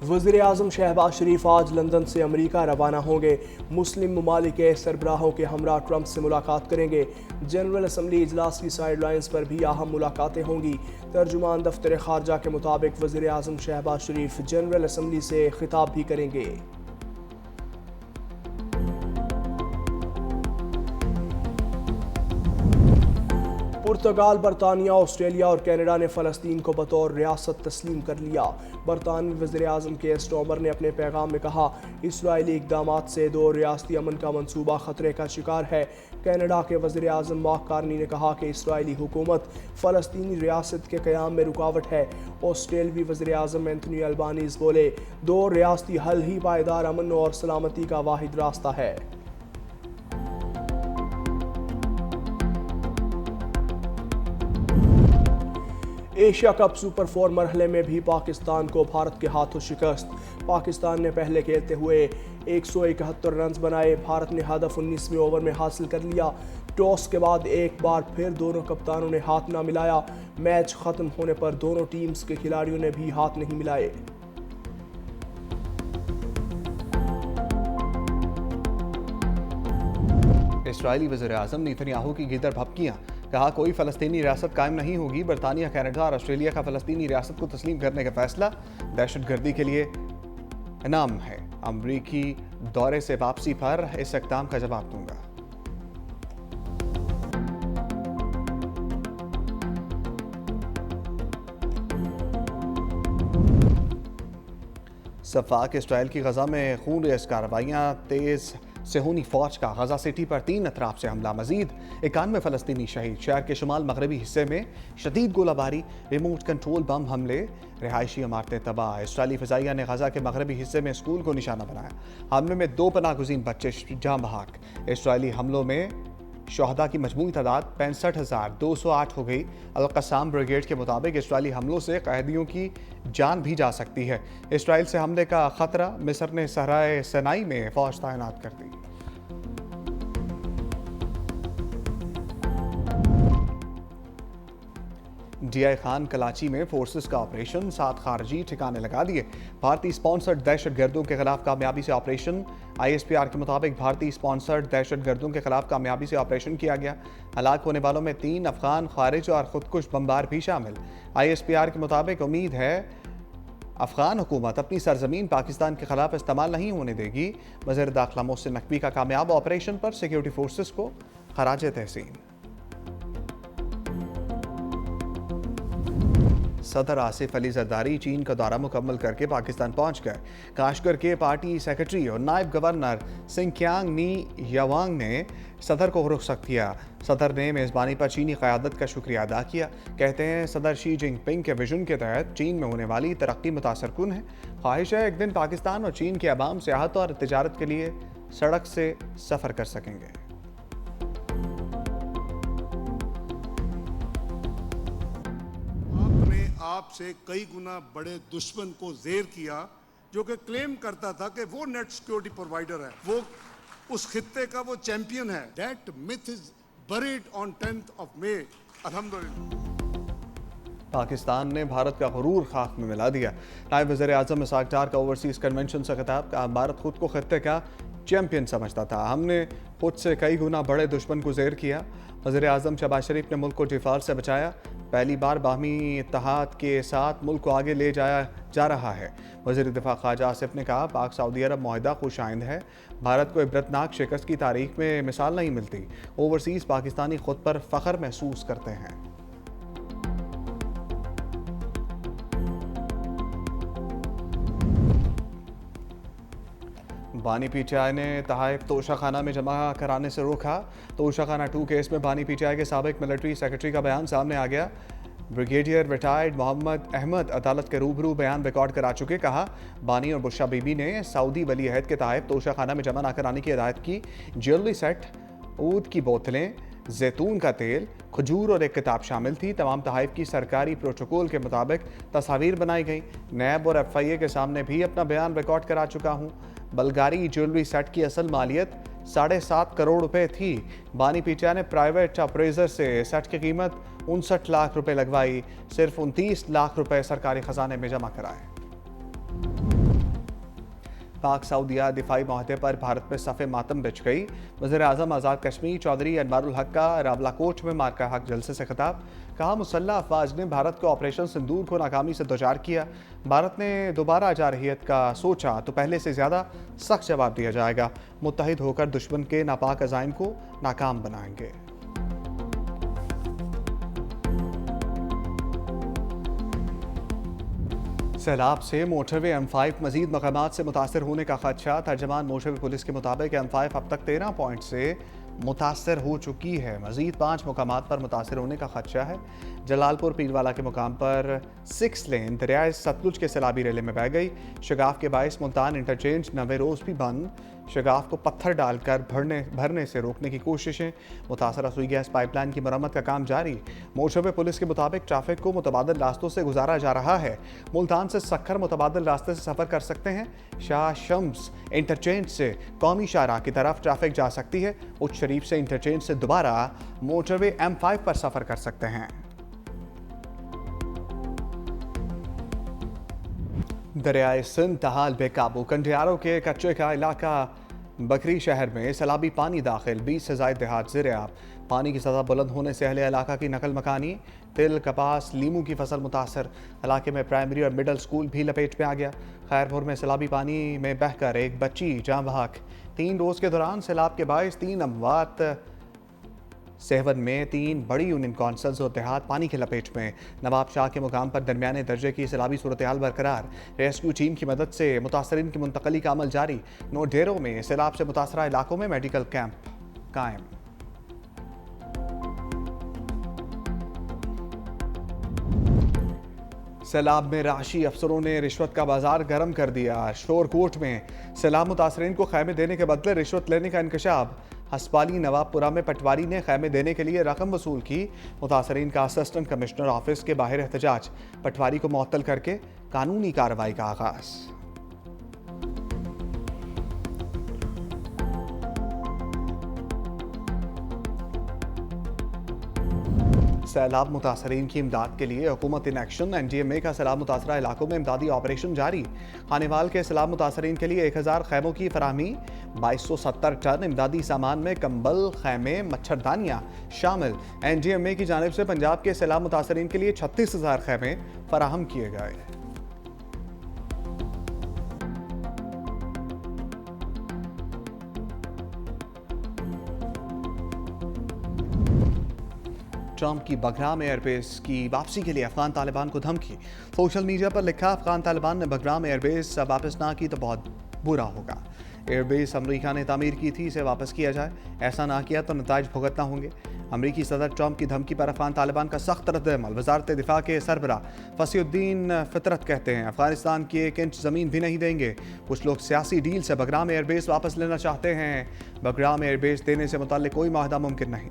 वज़ीर-ए-आज़म शहबाज शरीफ आज लंदन से अमरीका रवाना होंगे। मुस्लिम ममालिक के सरबराहों के हमरा ट्रंप से मुलाकात करेंगे। जनरल असम्बली इजलास की साइड लाइन्स पर भी अहम मुलाकातें होंगी। तर्जुमान दफ्तर खारजा के मुताबिक वज़ीर-ए-आज़म शहबाज शरीफ जनरल असम्बली से खिताब भी करेंगे। पुर्तगाल, बरतानिया, ऑस्ट्रेलिया और कनाडा ने फ़लस्तीन को बतौर रियासत तस्लीम कर लिया। बरतानवी वज़ीर-ए-आज़म केयर स्टार्मर ने अपने पैगाम में कहा, इसराइली इक़दामात से दो रियासती अमन का मंसूबा ख़तरे का शिकार है। कनाडा के वज़ीर-ए-आज़म मार्क कार्नी ने कहा कि इसराइली हुकूमत फ़लस्तीनी रियासत के क़याम में रुकावट है। ऑस्ट्रेलवी वज़ीर-ए-आज़म एंथनी अल्बानीज़ बोले, दो रियासती हल ही पायदार अमन और सलामती का वाहिद रास्ता है। एशिया कप सुपर 4 मरहले में भी पाकिस्तान को भारत के हाथों शिकस्त। पाकिस्तान ने पहले खेलते हुए 171 रन बनाए। भारत ने हदफ 19वें ओवर में हासिल कर लिया। टॉस के बाद एक बार फिर दोनों कप्तानों ने हाथ ना मिलाया। मैच खत्म होने पर दोनों टीम्स के खिलाड़ियों ने भी हाथ नहीं मिलाए। इसराइली वज़ीर-ए-आज़म नेतन्याहू की गिदर भपकियां, कहा कोई फ़लस्तीनी रियासत कायम नहीं होगी। बरतानिया, कनाडा और ऑस्ट्रेलिया का फ़लस्तीनी रियासत को तस्लीम करने का फैसला दहशतगर्दी के लिए इनाम है। अमरीकी दौरे से वापसी पर इस इक़दाम का जवाब दूंगा। सफ़ाक इसराइल की गजा में खून रेज़ कार्रवाइयाँ तेज़ सेहूनी फौज का गजा सिटी पर 3 अतराफ से हमला। मजीद 91 फ़लस्तीनी शहीद। शहर के शुमाल मगरबी हिस्से में शदीद गोलाबारी, रिमोट कंट्रोल बम हमले, रिहायशी इमारतें तबाह। इसराइली फ़िज़ाइया ने गजा के मगरबी हिस्से में स्कूल को निशाना बनाया। हमले में 2 पनाहगुज़ीन बच्चे जाँ बहक। इसराइली हमलों में शहदा की मजमूई तादाद 65,208 हो गई। अल-क़स्साम ब्रिगेड के मुताबिक इसराइली हमलों से कैदियों की जान भी जा सकती है। इसराइल से हमले का खतरा, मिस्र ने सहराए सिनाई में फौज तैनात कर दी। DI खान कराची में फोर्सेस का ऑपरेशन, 7 खारजी ठिकाने लगा दिए। भारतीय स्पॉन्सर्ड दहशतगर्दों के खिलाफ कामयाबी से ऑपरेशन। ISPR के मुताबिक भारतीय स्पॉन्सर्ड दहशतगर्दों के खिलाफ कामयाबी से ऑपरेशन किया गया। हलाक होने वालों में 3 अफगान खारिज और खुदकुश बमबार भी शामिल। ISPR के मुताबिक उम्मीद है अफगान हुकूमत अपनी सरजमीन पाकिस्तान के खिलाफ इस्तेमाल नहीं होने देगी। वज़ीर दाखिला मोहसिन नकवी का कामयाब ऑपरेशन पर सिक्योरिटी फोर्सेस को खराज तहसीन। सदर आसिफ अली जरदारी चीन का दौरा मुकम्मल करके पाकिस्तान पहुंच गए। काशगर के पार्टी सेक्रेटरी और नायब गवर्नर सिंकियांग नी यावांग ने सदर को रुखसत किया। सदर ने मेज़बानी पर चीनी क़यादत का शुक्रिया अदा किया। कहते हैं सदर शी जिनपिंग के विजन के तहत चीन में होने वाली तरक्की मुतासरकुन है। ख्वाहिश है एक दिन पाकिस्तान और चीन के अवाम सियाहत और तिजारत के लिए सड़क से सफ़र कर सकेंगे। आपसे कई गुना बड़े दुश्मन को ज़ेर किया, जो कि क्लेम करता था कि वो नेट सिक्योरिटी प्रोवाइडर है, वो उस खित्ते का वो चैंपियन है। That myth is buried on 10th of May। अल्हम्दुलिल्लाह। पाकिस्तान ने भारत का गुरूर खाक में मिला दिया। नायब वज़ीर-ए-आज़म इसाक डार का ओवरसीज़ कन्वेंशन से खिताब, कहा भारत खुद को खित्ते का चैंपियन समझता था, हमने खुद से कई गुना बड़े दुश्मन को ज़ेर किया। वज़ीर-ए-आज़म शहबाज शरीफ ने मुल्क को डिफाल्ट से बचाया। पहली बार बाहमी इत्तेहाद के साथ मुल्क को आगे ले जाया जा रहा है। वज़ीर दिफा ख्वाजा आसिफ ने कहा पाक सऊदी अरब मुआहदा खुशाइंद है। भारत को इबरतनाक शिकस्त की तारीख में मिसाल नहीं मिलती। ओवरसीज़ पाकिस्तानी खुद पर फ़ख्र महसूस करते हैं। बानी PTI ने तहाइफ तोशाखाना में जमा कराने से रोका। तोशाखाना 2 केस में बानी PTI के साबिक मिलिट्री सेक्रेटरी का बयान सामने आ गया। ब्रिगेडियर रिटायर्ड मोहम्मद अहमद अदालत के रूबरू बयान रिकॉर्ड करा चुके। कहा बानी और बुशा बीबी ने सऊदी वली अहद के तहत तोशाखाना में जमा न कराने की हिदायत की। ज्वेलरी सेट, ऊद की बोतलें, जैतून का तेल, खजूर और एक किताब शामिल थी। तमाम तहाइफ की सरकारी प्रोटोकॉल के मुताबिक तस्वीर बनाई गई। नैब और FIA के सामने भी अपना बयान रिकॉर्ड करा चुका हूँ। बल्गारी ज्वेलरी सेट की असल मालियत 7.5 करोड़ रुपए थी। बानी PTI ने प्राइवेट अप्रेजर से सेट की कीमत 59 लाख रुपए लगवाई। सिर्फ 29 लाख रुपए सरकारी खजाने में जमा कराए। पाक सऊदिया दिफाई माहदे पर भारत में सफ़े मातम बिछ गई। वज़ीर-ए-आज़म आज़ाद कश्मीर चौधरी अनवारुल हक का रावलाकोट में मार्का हक जलसे से खिताब। कहा, मुसल्लह अफवाज ने भारत को ऑपरेशन सिंदूर को नाकामी से दोचार किया। भारत ने दोबारा जारहियत का सोचा तो पहले से ज़्यादा सख्त जवाब दिया जाएगा। मुत्तहिद होकर दुश्मन के नापाक अज़ाइम को नाकाम बनाएंगे। सैलाब से मोटरवे M5 मजीद मकामात से मुतासर होने का खदशा। तर्जमान मोटरवे पुलिस के मुताबिक M5 अब तक 13 पॉइंट से मुतासर हो चुकी है। मजीद 5 मकामात पर मुतासर होने का खदशा है। जलालपुर पीरवाला के मुकाम पर 6 लेन दरियाए सतलुज के सैलाबी रेले में बह गई। शगाफ के बायस मुल्तान इंटरचेंज नवे रोज़ भी बंद। शगाफ को पत्थर डालकर भरने से रोकने की कोशिशें। मुतासरा सुई गैस पाइपलाइन की मरम्मत का काम जारी। मोटरवे पुलिस के मुताबिक ट्रैफिक को मुतबादिल रास्तों से गुजारा जा रहा है। मुल्तान से सक्खर मुतबादिल रास्ते से सफ़र कर सकते हैं। शाह शम्स इंटरचेंज से कौमी शाहराह की तरफ ट्रैफिक जा सकती है। उच्च शरीफ से इंटरचेंज से दोबारा मोटरवे M5 पर सफ़र कर सकते हैं। दरियाए सिंध तहाल बेकाबू। कंडियारों के कच्चे का इलाका बकरी शहर में सैलाबी पानी दाखिल। 20 से ज़ायद देहात ज़ेर-ए-आब। पानी की सतह बुलंद होने से अहले इलाका की नकल मकानी। तिल, कपास, लीमू की फसल मुतासर। इलाके में प्राइमरी और मिडल स्कूल भी लपेट में आ गया। खैरपुर में सैलाबी पानी में बहकर एक बच्ची जाँ बहक। 3 रोज़ के दौरान सैलाब के बायस 3 अमवात। सेवन में 3 बड़ी यूनियन कौंसल्स और देहात पानी की लपेट में। नवाब शाह के मुकाम पर दरमियाने दर्जे की सैलाबी सूरत हाल बरकरार। रेस्क्यू टीम की मदद से मुतासरीन की मुंतकली का अमल जारी। 9 डेरों में सैलाब से मुतासरा इलाकों में मेडिकल कैंप कायम। सैलाब में राशि अफसरों ने रिश्वत का बाजार गर्म कर दिया। शोरकोट में सैलाब मुतासरीन को खैमे देने के बदले रिश्वत लेने का इंकशाफ। हस्पाली नवाबपुरा में पटवारी ने खैमे देने के लिए रकम वसूल की। मुतासरीन का असिस्टेंट कमिश्नर ऑफिस के बाहर एहतजाज। पटवारी को मुअत्तल करके कानूनी कार्रवाई का आगाज। सैलाब मुतासरीन की इमदाद के लिए हुकूमत इन एक्शन। NDMA का सैलाब मुतासरा इलाकों में इमदादी ऑपरेशन जारी। खानेवाल के सैलाब मुतासरीन के लिए 1000 खैमों की फराहमी। 2270 टन इमदादी सामान में कंबल, खैमे, मच्छरदानियाँ शामिल। NDMA की जानिब से पंजाब के सैलाब मुतासरीन के लिए 36,000 खैमे फराहम किए गए। ट्रंप की बगराम एयरबेस की वापसी के लिए अफगान तालिबान को धमकी। सोशल मीडिया पर लिखा, अफगान तालिबान ने बगराम एयरबेस वापस ना की तो बहुत बुरा होगा। एयरबेस अमेरिका ने तामीर की थी, इसे वापस किया जाए। ऐसा ना किया तो नताइज भुगतना होंगे। अमरीकी सदर ट्रंप की धमकी पर अफगान तालिबान का सख्त रद्द-ए-अमल। वजारत दिफा के सरबरा फसीउद्दीन फितरत कहते हैं, अफगानिस्तान की 1 इंच ज़मीन भी नहीं देंगे। कुछ लोग सियासी डील से बगराम एयरबेस वापस लेना चाहते हैं। बगराम एयरबेस देने से मुताल्लिक कोई माहदा मुमकिन नहीं।